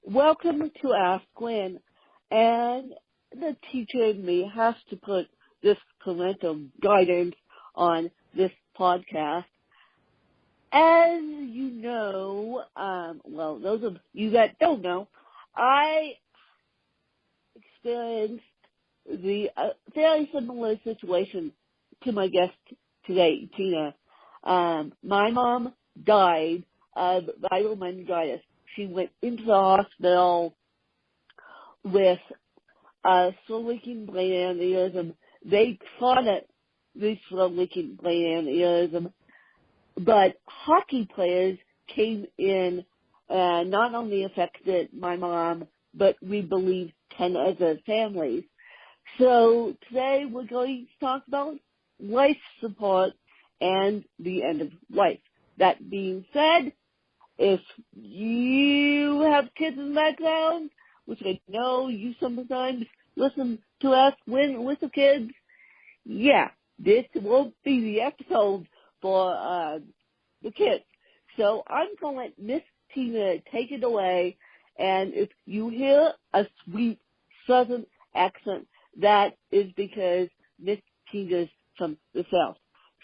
Welcome to Ask Gwen, and the teacher in me has to put this parental guidance on this podcast. As you know, those of you that don't know, I experienced the fairly similar situation to my guest today, Tina. My mom died of viral meningitis. She went into the hospital with slow-leaking brain aneurysm. They thought it the slow-leaking brain aneurysm, but hockey players came in and not only affected my mom, but we believe 10 other families. So today we're going to talk about life support and the end of life. That being said, if you have kids in the background, which I know you sometimes listen to us with the kids, yeah, this won't be the episode for the kids. So I'm going to let Miss Tina take it away, and if you hear a sweet Southern accent, that is because Miss Tina's from the South.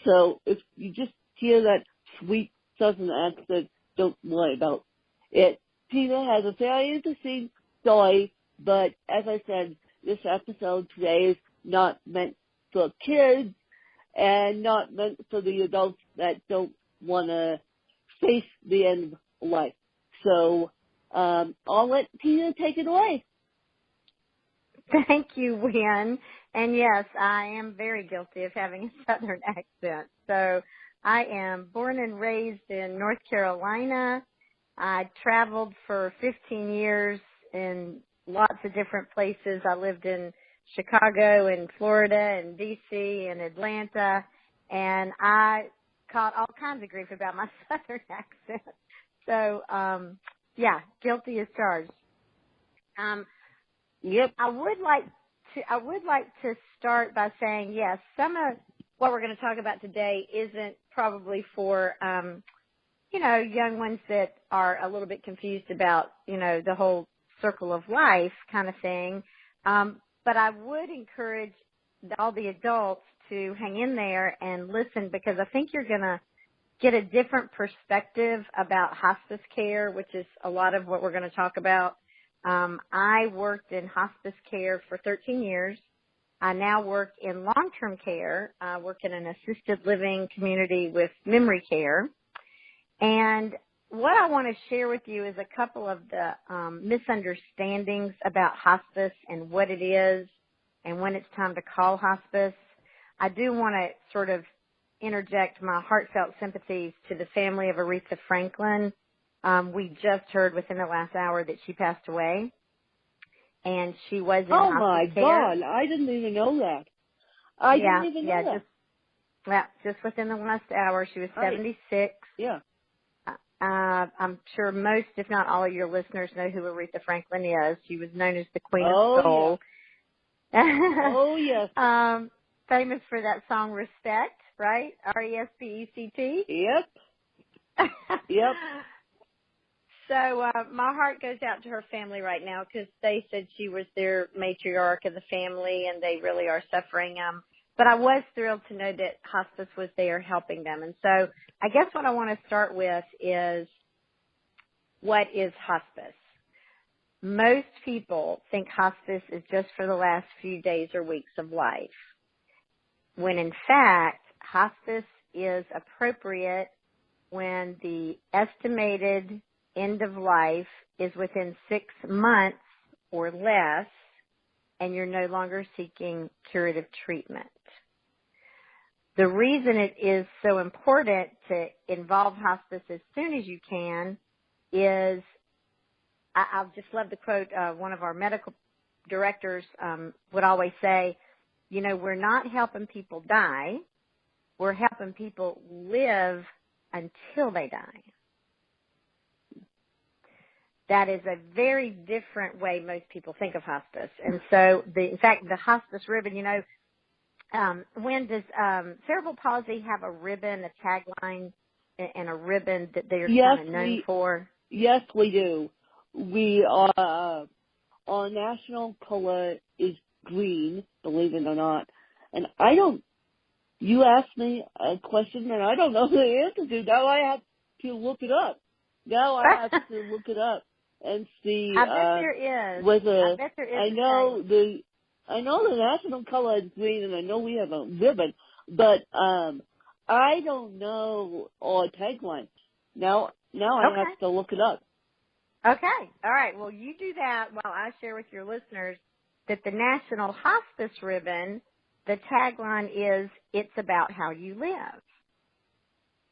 So if you just hear that sweet Southern accent, don't worry about it. Tina has a very interesting story, but as I said, this episode today is not meant for kids and not meant for the adults that don't want to face the end of life. So I'll let Tina take it away. Thank you, Wynn. And yes, I am very guilty of having a Southern accent. So I am born and raised in North Carolina. I traveled for 15 years in lots of different places. I lived in Chicago and Florida and D.C. and Atlanta, and I caught all kinds of grief about my Southern accent. So, yeah, guilty as charged. Yep. I would like to start by saying, yes, some of what we're going to talk about today isn't probably for, young ones that are a little bit confused about, the whole circle of life kind of thing. But I would encourage all the adults to hang in there and listen, because I think you're going to get a different perspective about hospice care, which is a lot of what we're going to talk about. I worked in hospice care for 13 years. I now work in long-term care. I work in an assisted living community with memory care. And what I want to share with you is a couple of the misunderstandings about hospice and what it is and when it's time to call hospice. I do want to sort of interject my heartfelt sympathies to the family of Aretha Franklin. We just heard within the last hour that she passed away, and she was in hospice care. Oh, my God. I didn't even know that. I didn't even know that. Just within the last hour. She was 76. Yeah. I'm sure most, if not all of your listeners know who Aretha Franklin is. She was known as the Queen of Soul. Yeah. Oh, yes. Famous for that song Respect, right? R-E-S-P-E-C-T. Yep. Yep. So my heart goes out to her family right now, because they said she was their matriarch of the family, and they really are suffering. But I was thrilled to know that hospice was there helping them. And so I guess what I want to start with is, what is hospice? Most people think hospice is just for the last few days or weeks of life, when in fact hospice is appropriate when the estimated end of life is within 6 months or less, and you're no longer seeking curative treatment. The reason it is so important to involve hospice as soon as you can is, I just love the quote one of our medical directors would always say, we're not helping people die, we're helping people live until they die. That is a very different way most people think of hospice. And so, in fact, the hospice ribbon, when does cerebral palsy have a ribbon, a tagline, and a ribbon that they're kind of known for? Yes, we do. we are, our national color is green, believe it or not. And you asked me a question and I don't know the answer to. Now I have to look it up. And see, I bet there is. whether, I bet there is. I know the national color is green and I know we have a ribbon, but, I don't know our tagline. Now I have to look it up. Okay. All right. Well, you do that while I share with your listeners that the National Hospice Ribbon, the tagline is, "It's about how you live."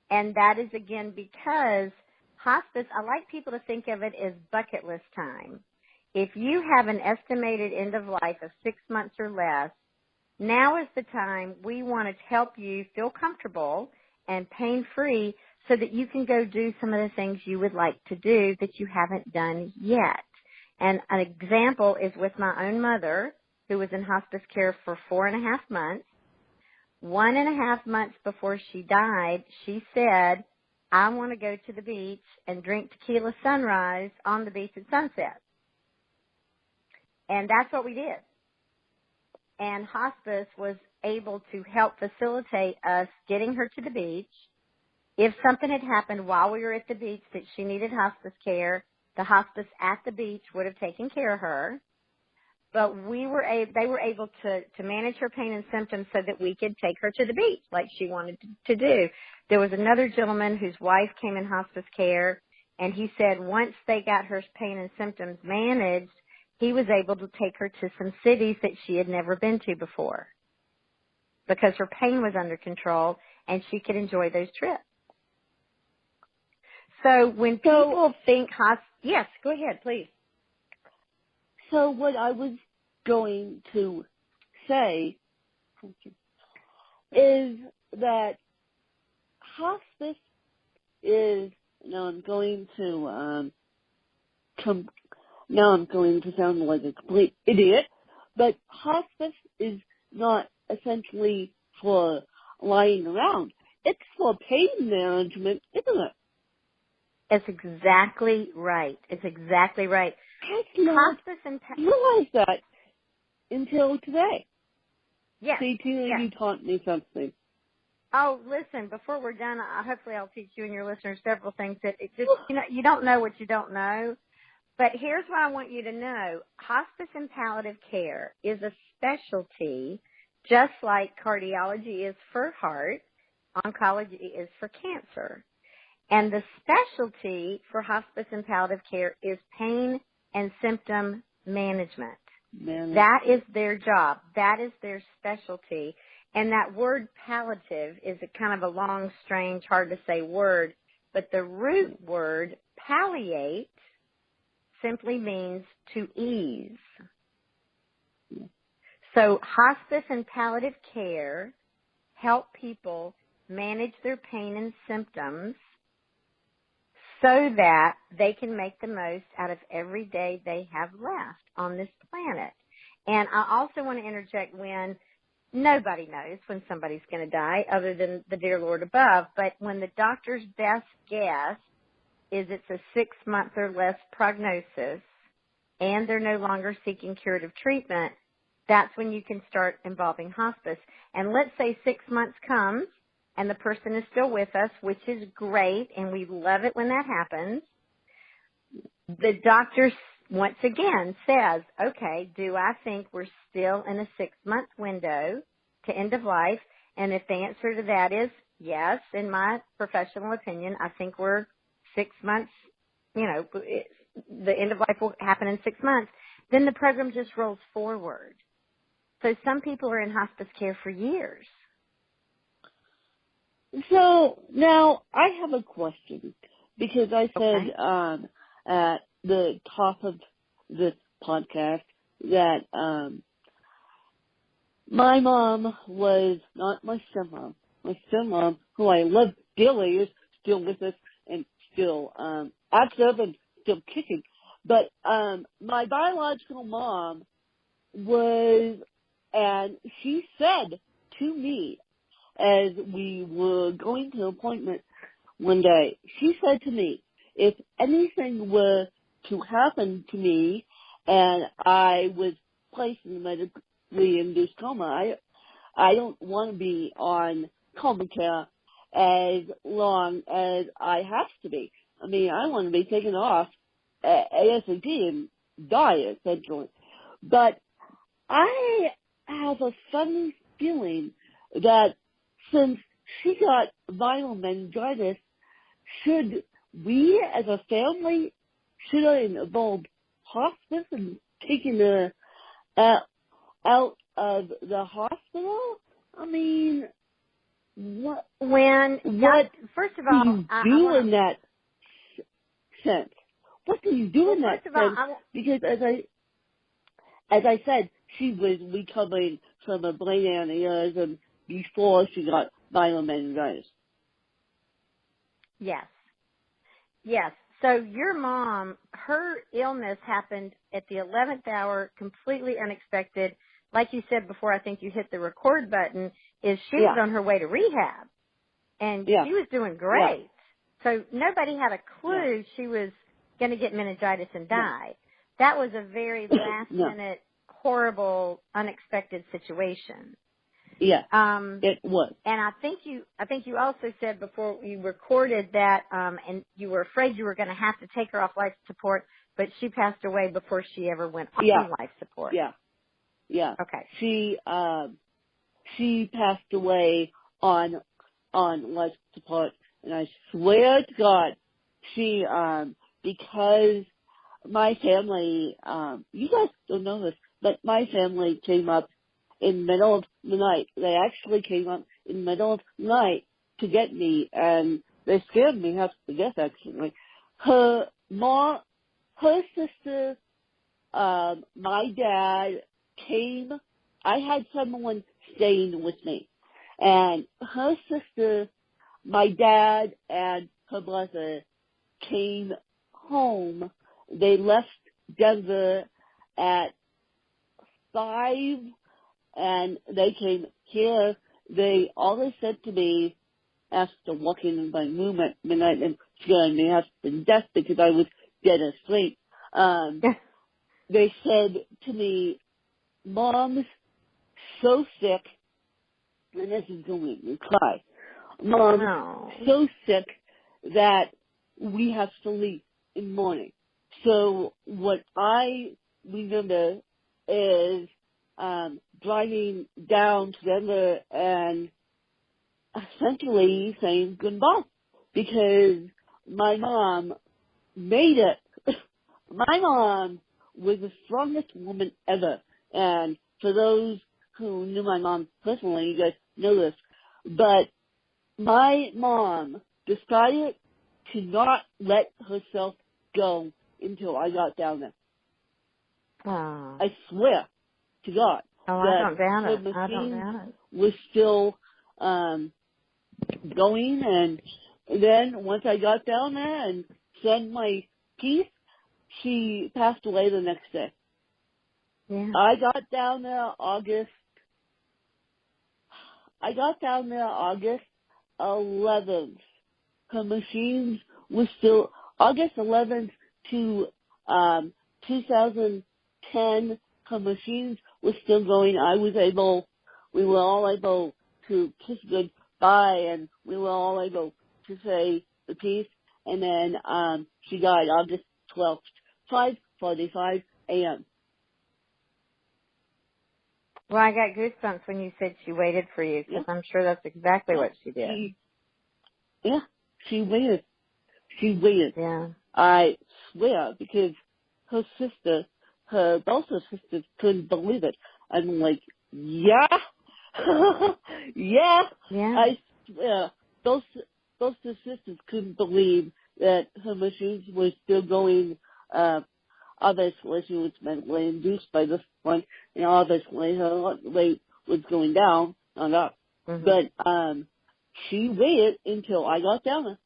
And that is, again, because hospice, I like people to think of it as bucket list time. If you have an estimated end of life of 6 months or less, now is the time we want to help you feel comfortable and pain-free so that you can go do some of the things you would like to do that you haven't done yet. And an example is with my own mother, who was in hospice care for 4.5 months. 1.5 months before she died, she said, "I want to go to the beach and drink tequila sunrise on the beach at sunset." And that's what we did. And hospice was able to help facilitate us getting her to the beach. If something had happened while we were at the beach that she needed hospice care, the hospice at the beach would have taken care of her. But they were able to manage her pain and symptoms so that we could take her to the beach like she wanted to do. There was another gentleman whose wife came in hospice care, and he said once they got her pain and symptoms managed, he was able to take her to some cities that she had never been to before because her pain was under control and she could enjoy those trips. So when people think yes, go ahead, please. So what I was going to say is that hospice is, now I'm going to sound like a complete idiot, but hospice is not essentially for lying around. It's for pain management, isn't it? It's exactly right. I did not realize that until today. Yes. See, Tina, yes. You taught me something. Oh, listen, before we're done, hopefully I'll teach you and your listeners several things that you don't know what you don't know. But here's what I want you to know. Hospice and palliative care is a specialty, just like cardiology is for heart, oncology is for cancer. And the specialty for hospice and palliative care is pain and symptom management. That is their job. That is their specialty. And that word palliative is a kind of a long, strange, hard to say word, but the root word palliate simply means to ease. So hospice and palliative care help people manage their pain and symptoms so that they can make the most out of every day they have left on this planet. And I also want to interject when nobody knows when somebody's going to die other than the dear Lord above, but when the doctor's best guess is it's a 6 month or less prognosis and they're no longer seeking curative treatment, that's when you can start involving hospice. And let's say 6 months comes and the person is still with us, which is great, and we love it when that happens. The doctor once again says, okay, do I think we're still in a 6 month window to end of life? And if the answer to that is yes, in my professional opinion, I think we're 6 months, the end of life will happen in 6 months, then the program just rolls forward. So some people are in hospice care for years. So now I have a question because I said at the top of this podcast that my mom was not my stepmom. My stepmom, who I love dearly, is still with us and still active and still kicking. But my biological mom was, and she said to me, as we were going to an appointment one day, she said to me, if anything were to happen to me and I was placed in a medically induced coma, I don't want to be on coma care as long as I have to be. I mean, I want to be taken off ASAP and die, essentially. But I have a funny feeling that since she got viral meningitis, should we as a family, should I involve hospice and taking her out of the hospital? I mean, what first of all, in that sense? What do you do in that sense? Because as I said, she was recovering from a brain aneurysm before she got viral meningitis. Yes. Yes. So your mom, her illness happened at the 11th hour, completely unexpected. Like you said before, I think you hit the record button, is she was on her way to rehab. And she was doing great. So nobody had a clue she was going to get meningitis and die. That was a very last-minute, horrible, unexpected situation. Yeah, it was. And I think you also said before you recorded that, and you were afraid you were going to have to take her off life support, but she passed away before she ever went on life support. Yeah. Yeah. Okay. She passed away on life support, and I swear to God, she because my family, you guys don't know this, but my family came up in the middle of the night. They actually came up in the middle of the night to get me, and they scared me half to death, actually. Her sister, my dad came. I had someone staying with me, and her sister, my dad, and her brother came home. They left Denver at 5, and they came here. All they said to me after walking in my room at midnight and scaring me half to death because I was dead asleep, they said to me, "Mom's so sick," and this is going to make me cry. "Mom's so sick that we have to leave in the morning." So what I remember is driving down to Denver and essentially saying goodbye because my mom made it. My mom was the strongest woman ever. And for those who knew my mom personally, you guys know this. But my mom decided to not let herself go until I got down there. Oh. I swear to God. I don't doubt it. Was still going, and then once I got down there and said my piece, she passed away the next day. Yeah. I got down there August 11th. Her machines were still August 11th to 2010. Her machines were still going. We were all able to kiss goodbye, and we were all able to say the piece. And then she died August 12th, 5:45 a.m. Well, I got goosebumps when you said she waited for you, because I'm sure that's exactly what she did. She waited. She waited. Yeah. I swear, because both her sisters couldn't believe it. I'm like, yeah. I swear, both the sisters couldn't believe that her machines were still going. Obviously, she was medically induced by this point, and obviously her heart rate was going down, not up. Mm-hmm. But she waited until I got down there.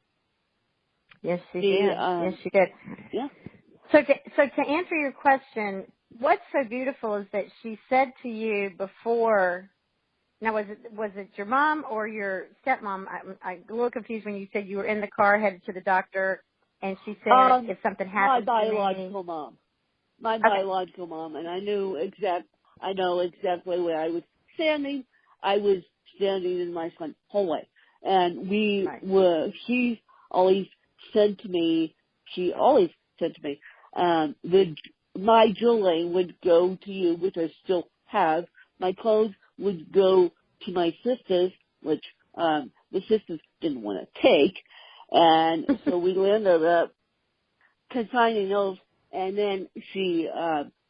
Yes, she did. Yes, she did. Yeah. So to answer your question, what's so beautiful is that she said to you before. Now, was it your mom or your stepmom? I'm a little confused when you said you were in the car headed to the doctor, And she said, if something my happens to me. biological mom. My Okay. biological mom, and I know exactly where I was standing. I was standing in my front hallway, and she always said to me, my jewelry would go to you, which I still have. My clothes would go to my sisters, which the sisters didn't want to take, and so we ended up consigning those. And then she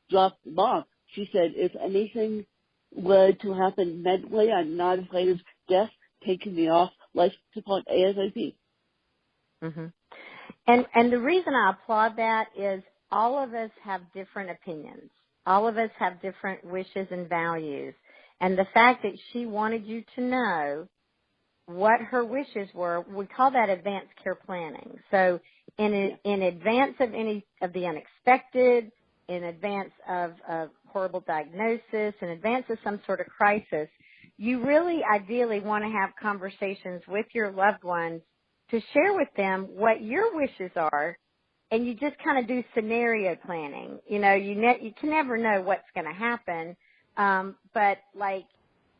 dropped the bomb. She said, if anything were to happen medically, I'm not afraid of death. Taking me off life support ASAP. Mm-hmm. And the reason I applaud that is all of us have different opinions. All of us have different wishes and values. And the fact that she wanted you to know what her wishes were, we call that advanced care planning. So in advance of any of the unexpected, in advance of a horrible diagnosis, in advance of some sort of crisis, you really ideally want to have conversations with your loved ones to share with them what your wishes are, and you just kind of do scenario planning. You know, you can never know what's going to happen, but like,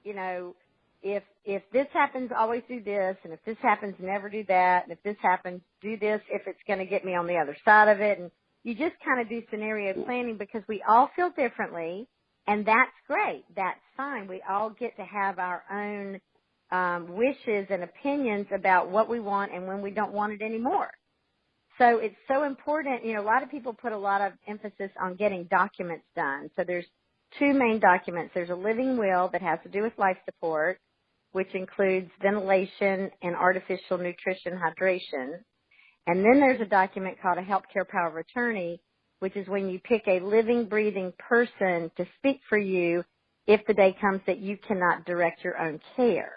you know, if this happens, always do this, and if this happens, never do that, and if this happens, do this if it's going to get me on the other side of it. And you just kind of do scenario planning because we all feel differently, and that's great. That's fine. We all get to have our own wishes and opinions about what we want and when we don't want it anymore. So it's so important. You know, a lot of people put a lot of emphasis on getting documents done. So there's two main documents. There's a living will that has to do with life support, which includes ventilation and artificial nutrition hydration. And then there's a document called a healthcare power of attorney, which is when you pick a living, breathing person to speak for you if the day comes that you cannot direct your own care.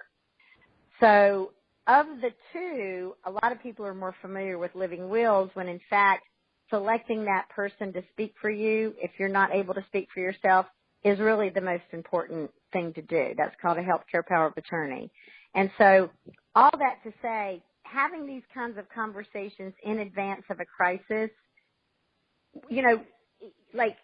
So of the two, a lot of people are more familiar with living wills when, in fact, selecting that person to speak for you, if you're not able to speak for yourself, is really the most important thing to do. That's called a healthcare power of attorney. And so all that to say, having these kinds of conversations in advance of a crisis, you know, like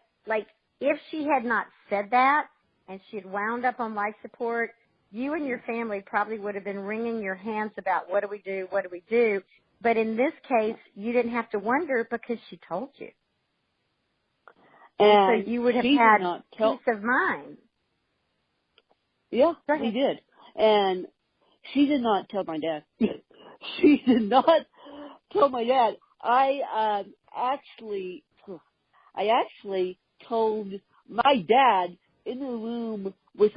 if she had not said that and she had wound up on life support, you and your family probably would have been wringing your hands about what do we do, what do we do. But in this case, you didn't have to wonder because she told you. And so you would have had peace of mind. Yeah, she did. And she did not tell my dad. She did not tell my dad. I actually told my dad in the room with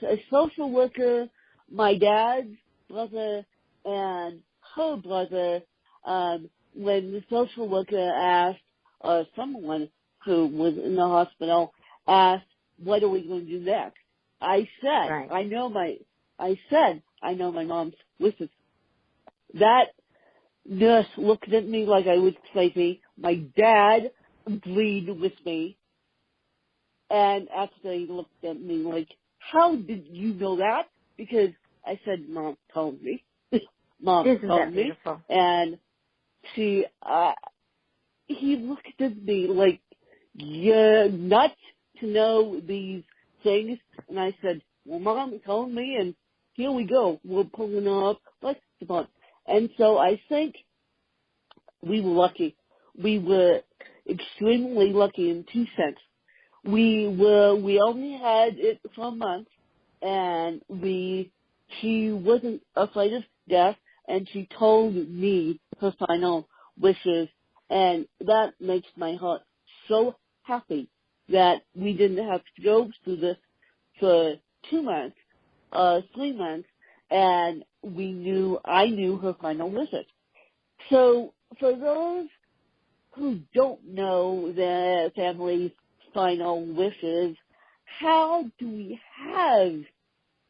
a social worker, my dad's brother, and her brother, when the social worker asked, or someone who was in the hospital asked, what are we going to do next? I said, right. I know my mom's wishes. That nurse looked at me like I was crazy. My dad agreed with me. And after he looked at me like, how did you know that? Because I said, Mom told me. Mom Isn't told that me. Beautiful? And he looked at me like, you're nuts to know these things. And I said, well, Mom told me, and here we go. We're pulling off life support. And so I think we were lucky. We were extremely lucky in two senses. We only had it for a month, and she wasn't afraid of death, and she told me her final wishes, and that makes my heart so happy that we didn't have to go through this for 2 months, 3 months, and I knew her final wishes. So for those who don't know their family's final wishes, how do we have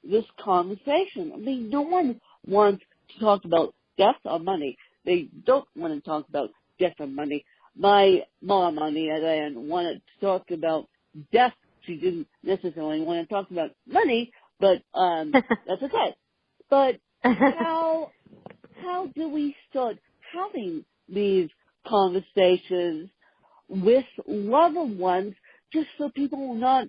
this conversation? I mean, no one wants to talk about death or money. They don't want to talk about death or money. My mom, on the other hand, wanted to talk about death. She didn't necessarily want to talk about money, but that's okay. But how do we start having these conversations with loved ones, just so people are not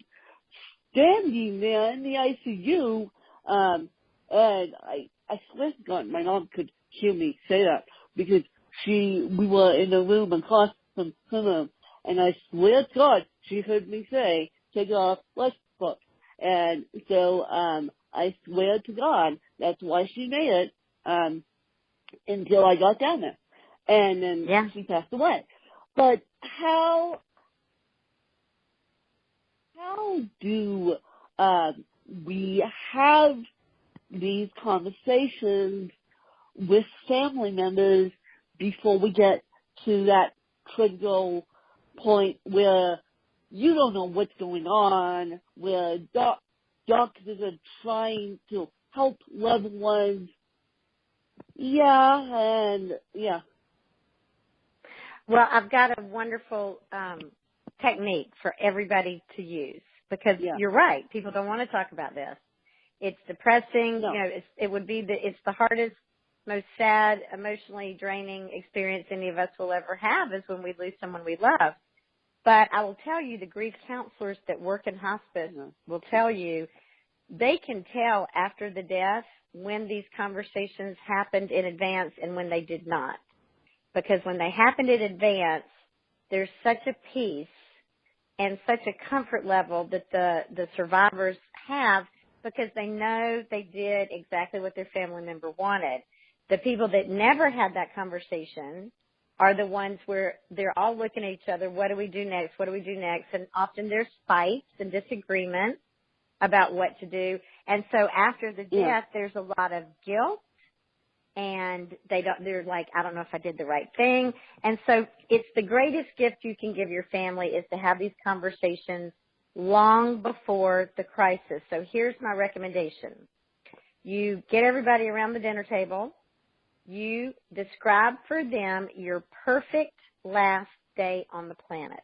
standing there in the ICU. And I swear to God, my mom could hear me say that because we were in a room across from her room, and I swear to God, she heard me say, take it off, let's book. And so, I swear to God, that's why she made it, until I got down there. And then she passed away. But how do, we have these conversations with family members before we get to that critical point where you don't know what's going on, where doctors are trying to help loved ones? Yeah. Well, I've got a wonderful technique for everybody to use because you're right. People don't want to talk about this. It's depressing. No. You know, it's the hardest, most sad, emotionally draining experience any of us will ever have is when we lose someone we love. But I will tell you, the grief counselors that work in hospice will tell you they can tell after the death when these conversations happened in advance and when they did not. Because when they happened in advance, there's such a peace and such a comfort level that the survivors have because they know they did exactly what their family member wanted. The people that never had that conversation are the ones where they're all looking at each other. What do we do next? What do we do next? And often there's fights and disagreements about what to do. And so after the death, there's a lot of guilt. And they're like, I don't know if I did the right thing. And so it's the greatest gift you can give your family is to have these conversations long before the crisis. So here's my recommendation. You get everybody around the dinner table. You describe for them your perfect last day on the planet.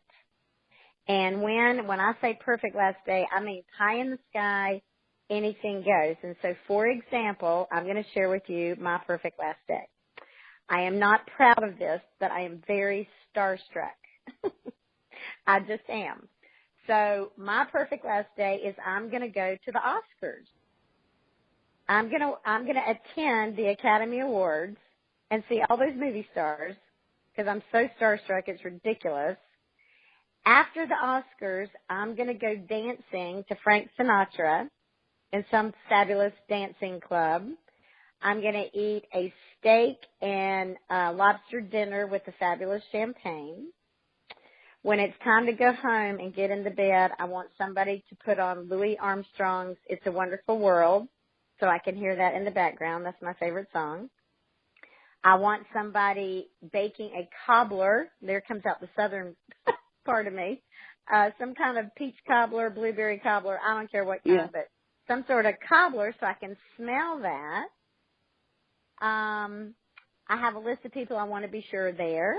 And when I say perfect last day, I mean pie in the sky, anything goes. And so, for example, I'm going to share with you my perfect last day. I am not proud of this, but I am very starstruck. I just am. So my perfect last day is I'm going to go to the Oscars. I'm going to attend the Academy Awards and see all those movie stars because I'm so starstruck it's ridiculous. After the Oscars, I'm going to go dancing to Frank Sinatra in some fabulous dancing club. I'm going to eat a steak and lobster dinner with a fabulous champagne. When it's time to go home and get into bed, I want somebody to put on Louis Armstrong's It's a Wonderful World so I can hear that in the background. That's my favorite song. I want somebody baking a cobbler. There comes out the southern part of me. Some kind of peach cobbler, blueberry cobbler. I don't care what kind, but some sort of cobbler so I can smell that. I have a list of people I want to be sure are there.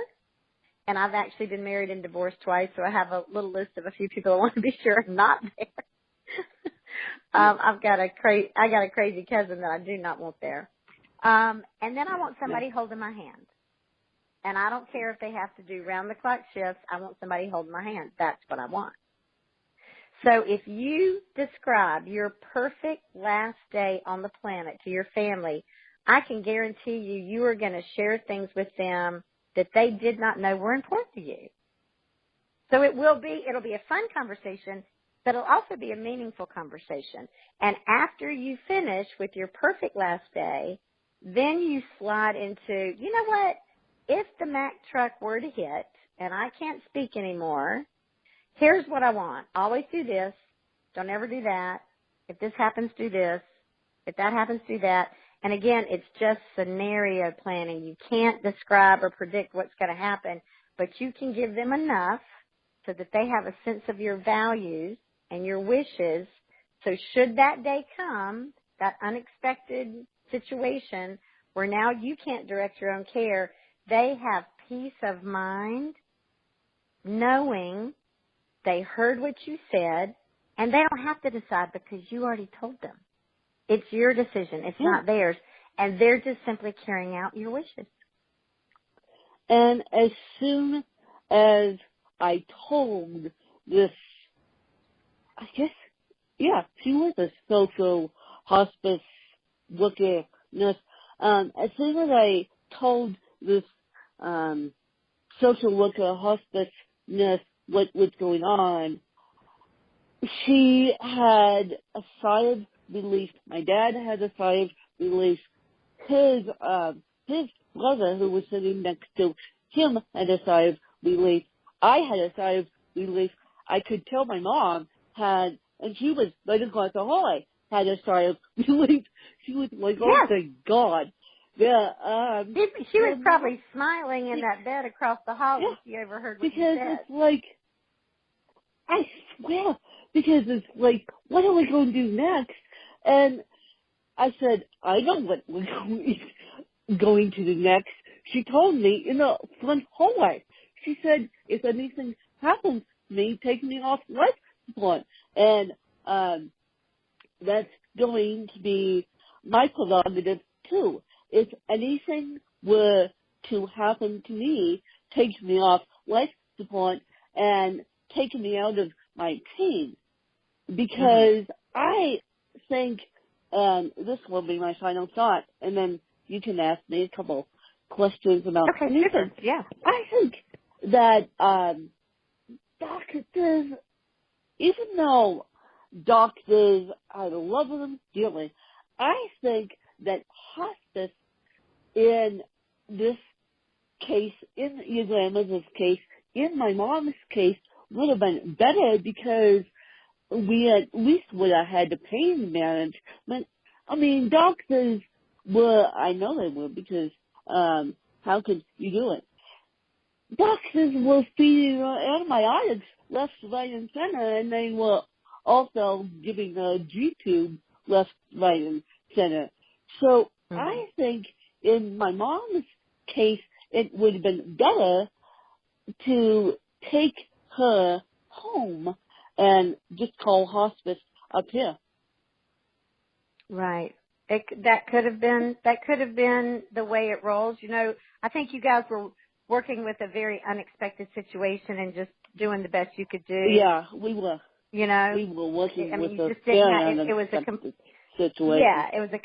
And I've actually been married and divorced twice, so I have a little list of a few people I want to be sure are not there. I got a crazy cousin that I do not want there. And then I want somebody holding my hand. And I don't care if they have to do round-the-clock shifts. I want somebody holding my hand. That's what I want. So if you describe your perfect last day on the planet to your family, I can guarantee you are going to share things with them that they did not know were important to you. So it'll be a fun conversation, but it'll also be a meaningful conversation. And after you finish with your perfect last day, then you slide into, you know what, if the Mack truck were to hit and I can't speak anymore, here's what I want. Always do this. Don't ever do that. If this happens, do this. If that happens, do that. And again, it's just scenario planning. You can't describe or predict what's going to happen, but you can give them enough so that they have a sense of your values and your wishes. So should that day come, that unexpected situation where now you can't direct your own care, they have peace of mind knowing they heard what you said, and they don't have to decide because you already told them. It's your decision. It's not theirs. And they're just simply carrying out your wishes. And as soon as I told this, I guess, yeah, she was a social hospice worker nurse. As soon as I told this social worker hospice nurse what was going on, she had a sigh of relief. My dad had a sigh of relief. His brother, who was sitting next to him, had a sigh of relief. I had a sigh of relief. I could tell my mom had, and she was right across the hallway, had a sigh of relief. She was like, oh, Yes. thank God. Yeah, She was probably smiling in that bed across the hall when she overheard what you said. Because it's like, I swear, because it's like, what are we going to do next? And I said, I know what we're going to do next. She told me in the front hallway. She said, if anything happens to me, take me off life support. And that's going to be my prerogative too. If anything were to happen to me, take me off life support and take me out of my pain. Because I think, this will be my final thought, and then you can ask me a couple questions about anything. Yeah. I think that doctors, even though doctors, I love them dearly, I think that hospice in this case, in your grandmother's case, in my mom's case, would have been better because we at least would have had the pain management. I mean, doctors were, I know they were because, how could you do it? Doctors were feeding antibiotics left, right, and center, and they were also giving a G-tube left, right, and center. So I think in my mom's case, it would have been better to take her home and just call hospice up here. Right. That could have been the way it rolls. You know, I think you guys were working with a very unexpected situation and just doing the best you could do. Yeah, we were. You know, we were working with a very it was a situation. Yeah, it was a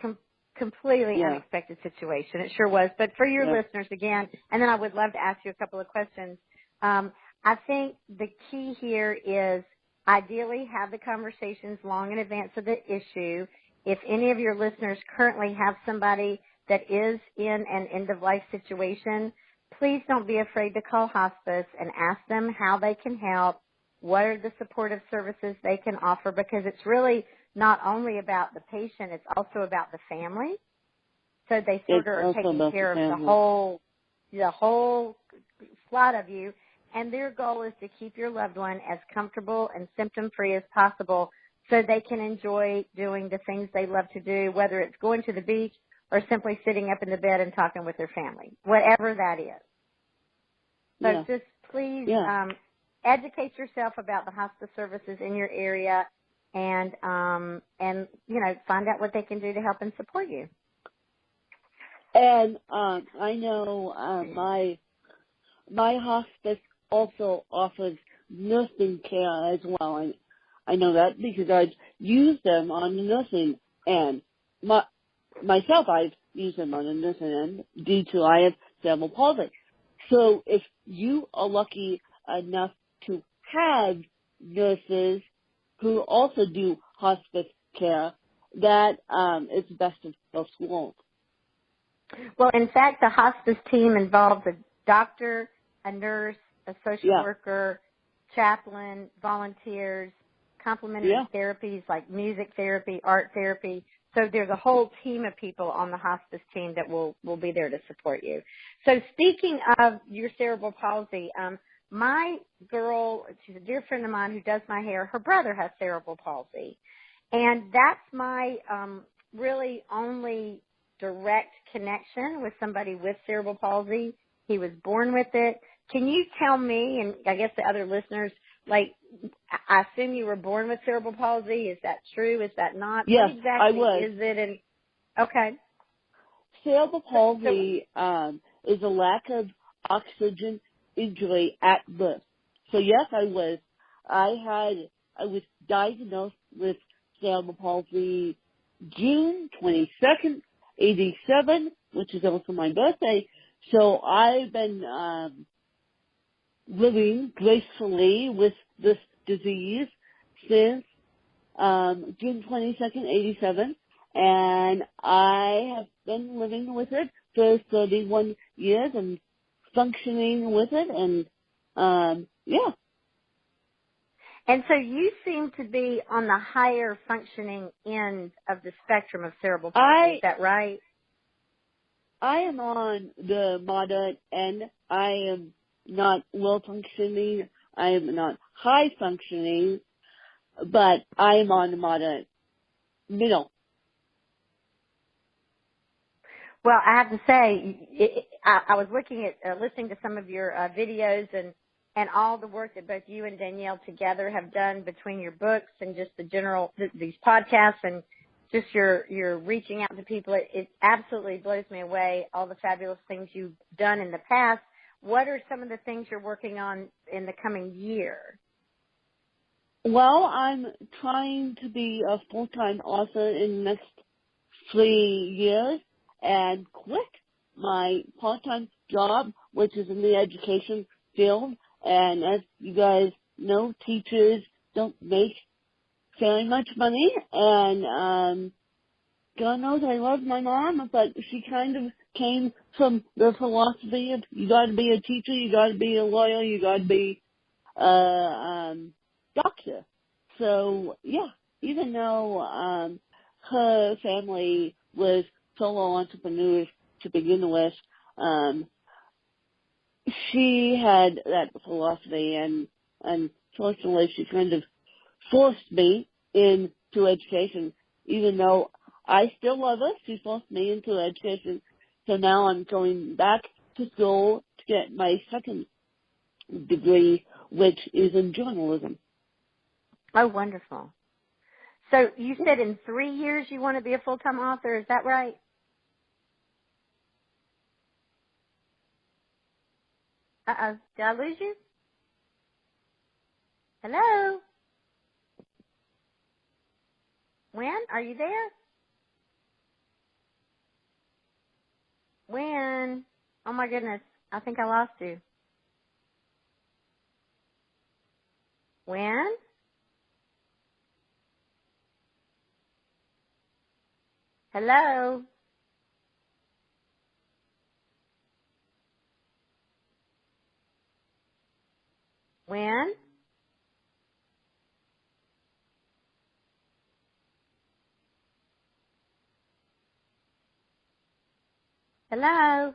completely unexpected situation. It sure was. But for your listeners again, and then I would love to ask you a couple of questions. I think the key here is ideally have the conversations long in advance of the issue. If any of your listeners currently have somebody that is in an end-of-life situation, please don't be afraid to call hospice and ask them how they can help, what are the supportive services they can offer, because it's really not only about the patient, it's also about the family. So they sort of are taking care of the whole slot of you. And their goal is to keep your loved one as comfortable and symptom-free as possible so they can enjoy doing the things they love to do, whether it's going to the beach or simply sitting up in the bed and talking with their family, whatever that is. So just please educate yourself about the hospice services in your area and you know, find out what they can do to help and support you. And I know my hospice also offers nursing care as well. I know that because I've used them on the nursing end. Myself, I've used them on the nursing end due to I have cerebral palsy. So if you are lucky enough to have nurses who also do hospice care, that is the best of both worlds. Well, in fact, the hospice team involves a doctor, a nurse, a social worker, chaplain, volunteers, complementary therapies like music therapy, art therapy. So there's a whole team of people on the hospice team that will be there to support you. So speaking of your cerebral palsy, my girl, she's a dear friend of mine who does my hair, her brother has cerebral palsy. And that's my really only direct connection with somebody with cerebral palsy. He was born with it. Can you tell me, and I guess the other listeners, like, I assume you were born with cerebral palsy. Is that true? Is that not? Yes, what exactly I was. Is it? Okay. Cerebral palsy is a lack of oxygen injury at birth. So yes, I was diagnosed with cerebral palsy June 22nd, 87, which is also my birthday. So I've been living gracefully with this disease since June 22nd, 87, and I have been living with it for 31 years and functioning with it, and yeah. And so you seem to be on the higher functioning end of the spectrum of cerebral palsy. Is that right? I am on the moderate end. I am not low functioning. I am not high functioning, but I am on the moderate middle. Well, I have to say, I was looking at, listening to some of your videos and all the work that both you and Danielle together have done between your books and just the general, these podcasts and just your reaching out to people. It absolutely blows me away, all the fabulous things you've done in the past. What are some of the things you're working on in the coming year? Well, I'm trying to be a full-time author in the next 3 years and quit my part-time job, which is in the education field. And as you guys know, teachers don't make very much money. And God knows I love my mom, but she kind of came from the philosophy of you got to be a teacher, you got to be a lawyer, you got to be a doctor. So yeah, even though her family was solo entrepreneurs to begin with, she had that philosophy, and unfortunately she kind of forced me into education, even though I still love her. She forced me into education. So now I'm going back to school to get my second degree, which is in journalism. Oh, wonderful. So you said in 3 years you want to be a full-time author. Is that right? Uh-oh. Did I lose you? Hello? Wynn, are you there? Wynn. Oh, my goodness. I think I lost you. Wynn? Hello? Wynn? Hello?